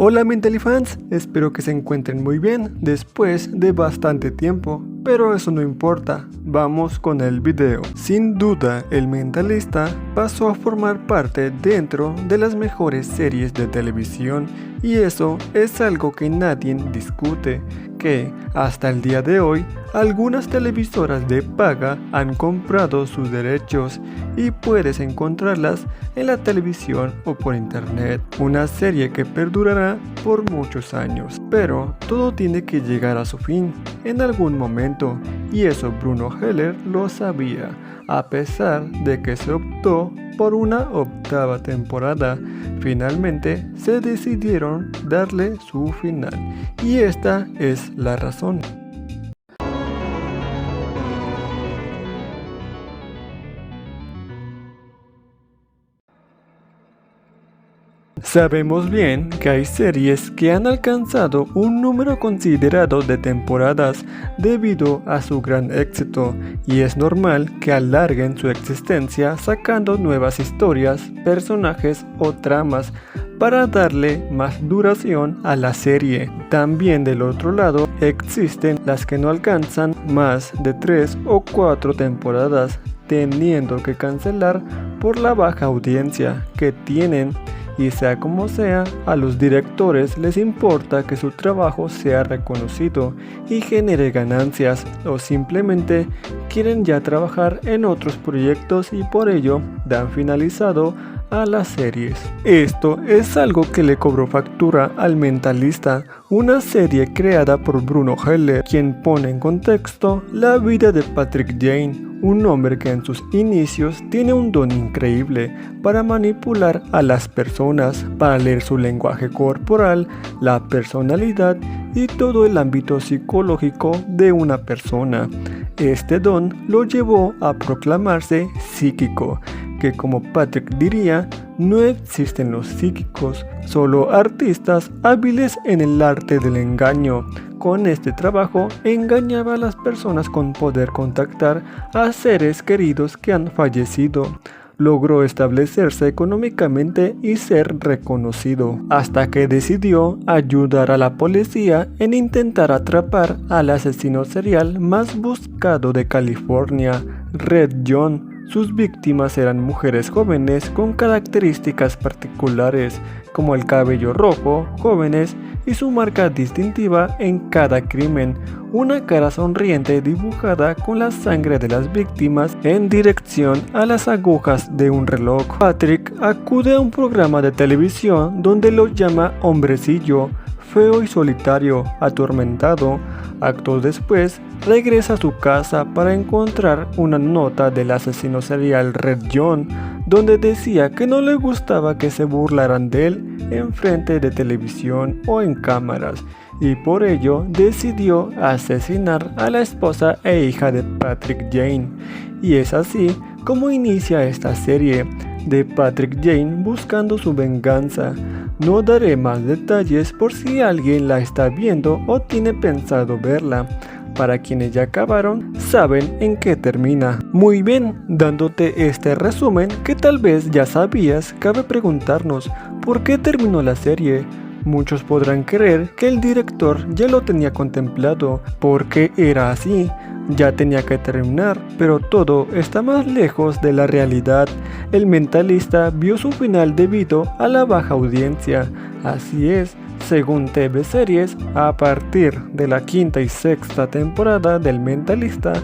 Hola Mentally Fans, espero que se encuentren muy bien después de bastante tiempo, pero eso no importa, vamos con el video. Sin duda, El Mentalista pasó a formar parte dentro de las mejores series de televisión y eso es algo que nadie discute, que hasta el día de hoy algunas televisoras de paga han comprado sus derechos y puedes encontrarlas en la televisión o por internet. Una serie que perdurará por muchos años, pero todo tiene que llegar a su fin en algún momento y eso Bruno Heller lo sabía, a pesar de que se optó por una octava temporada. Finalmente se decidieron darle su final y esta es la razón. Sabemos bien que hay series que han alcanzado un número considerado de temporadas debido a su gran éxito y es normal que alarguen su existencia sacando nuevas historias, personajes o tramas para darle más duración a la serie. También del otro lado existen las que no alcanzan más de 3 o 4 temporadas, teniendo que cancelar por la baja audiencia que tienen. Y sea como sea, a los directores les importa que su trabajo sea reconocido y genere ganancias o simplemente quieren ya trabajar en otros proyectos y por ello dan finalizado a las series. Esto es algo que le cobró factura al Mentalista, una serie creada por Bruno Heller, quien pone en contexto la vida de Patrick Jane, un hombre que en sus inicios tiene un don increíble para manipular a las personas, para leer su lenguaje corporal, la personalidad y todo el ámbito psicológico de una persona. Este don lo llevó a proclamarse psíquico, que como Patrick diría, no existen los psíquicos, solo artistas hábiles en el arte del engaño. Con este trabajo engañaba a las personas con poder contactar a seres queridos que han fallecido. Logró establecerse económicamente y ser reconocido, hasta que decidió ayudar a la policía en intentar atrapar al asesino serial más buscado de California, Red John. Sus víctimas eran mujeres jóvenes con características particulares, como el cabello rojo, jóvenes y su marca distintiva en cada crimen, una cara sonriente dibujada con la sangre de las víctimas en dirección a las agujas de un reloj. Patrick acude a un programa de televisión donde lo llama hombrecillo, feo y solitario, atormentado. Actos después, regresa a su casa para encontrar una nota del asesino serial Red John, donde decía que no le gustaba que se burlaran de él en frente de televisión o en cámaras, y por ello decidió asesinar a la esposa e hija de Patrick Jane. Y es así como inicia esta serie de Patrick Jane buscando su venganza. No daré más detalles por si alguien la está viendo o tiene pensado verla. Para quienes ya acabaron, saben en qué termina. Muy bien, dándote este resumen que tal vez ya sabías, cabe preguntarnos ¿por qué terminó la serie? Muchos podrán creer que el director ya lo tenía contemplado, porque era así, ya tenía que terminar, pero todo está más lejos de la realidad. El Mentalista vio su final debido a la baja audiencia. Así es, según TV Series, a partir de la quinta y sexta temporada del Mentalista,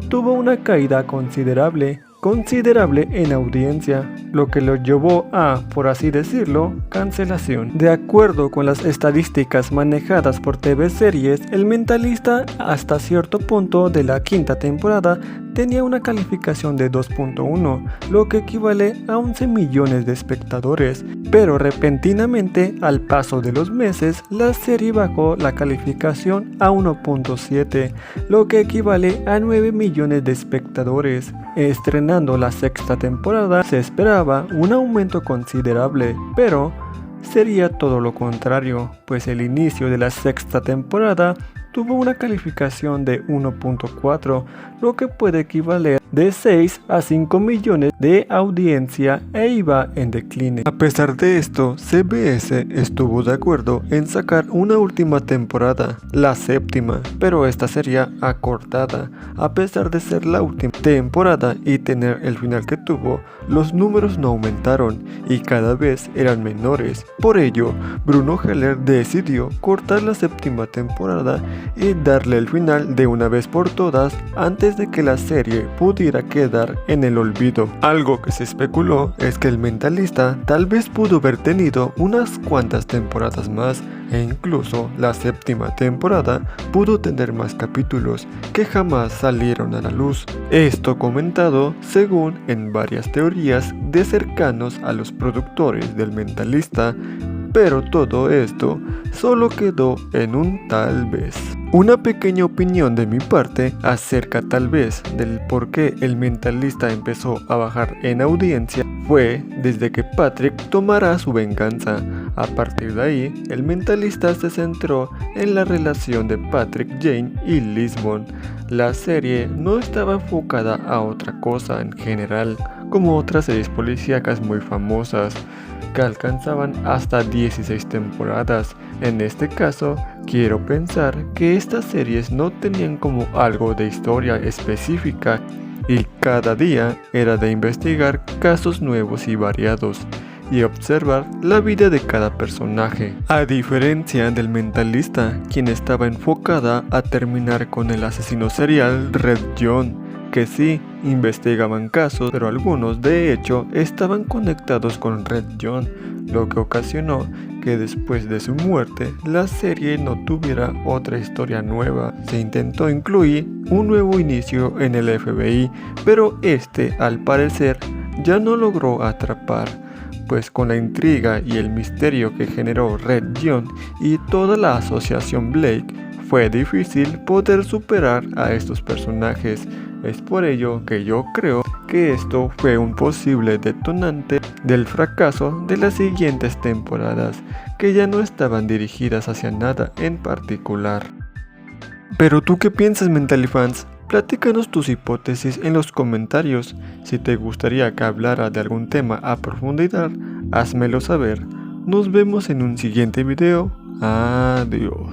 tuvo una caída considerable en audiencia, lo que lo llevó a, por así decirlo, cancelación. De acuerdo con las estadísticas manejadas por TV Series, El Mentalista hasta cierto punto de la quinta temporada tenía una calificación de 2.1, lo que equivale a 11 millones de espectadores, pero repentinamente al paso de los meses la serie bajó la calificación a 1.7, lo que equivale a 9 millones de espectadores. Estrenando la sexta temporada se esperaba un aumento considerable, pero sería todo lo contrario, pues el inicio de la sexta temporada tuvo una calificación de 1.4, lo que puede equivaler de 6 a 5 millones de audiencia e iba en decline. A pesar de esto, CBS estuvo de acuerdo en sacar una última temporada, la séptima, pero esta sería acortada. A pesar de ser la última temporada y tener el final que tuvo, los números no aumentaron y cada vez eran menores. Por ello, Bruno Heller decidió cortar la séptima temporada y darle el final de una vez por todas antes de que la serie pudiera quedar en el olvido. Algo que se especuló es que El Mentalista tal vez pudo haber tenido unas cuantas temporadas más e incluso la séptima temporada pudo tener más capítulos que jamás salieron a la luz. Esto comentado según en varias teorías de cercanos a los productores del Mentalista, pero todo esto solo quedó en un tal vez. Una pequeña opinión de mi parte acerca tal vez del por qué El Mentalista empezó a bajar en audiencia fue desde que Patrick tomara su venganza. A partir de ahí, El Mentalista se centró en la relación de Patrick, Jane y Lisbon. La serie no estaba enfocada a otra cosa en general, como otras series policíacas muy famosas que alcanzaban hasta 16 temporadas. En este caso, quiero pensar que estas series no tenían como algo de historia específica y cada día era de investigar casos nuevos y variados y observar la vida de cada personaje, a diferencia del Mentalista, quien estaba enfocada a terminar con el asesino serial Red John, que sí investigaban casos, pero algunos de hecho estaban conectados con Red John, lo que ocasionó que después de su muerte la serie no tuviera otra historia nueva. Se intentó incluir un nuevo inicio en el FBI, pero este al parecer ya no logró atrapar, pues con la intriga y el misterio que generó Red John y toda la asociación Blake, fue difícil poder superar a estos personajes. Es por ello que yo creo que esto fue un posible detonante del fracaso de las siguientes temporadas, que ya no estaban dirigidas hacia nada en particular. Pero ¿tú qué piensas, Mentalifans? Platícanos tus hipótesis en los comentarios. Si te gustaría que hablara de algún tema a profundidad, házmelo saber. Nos vemos en un siguiente video. Adiós.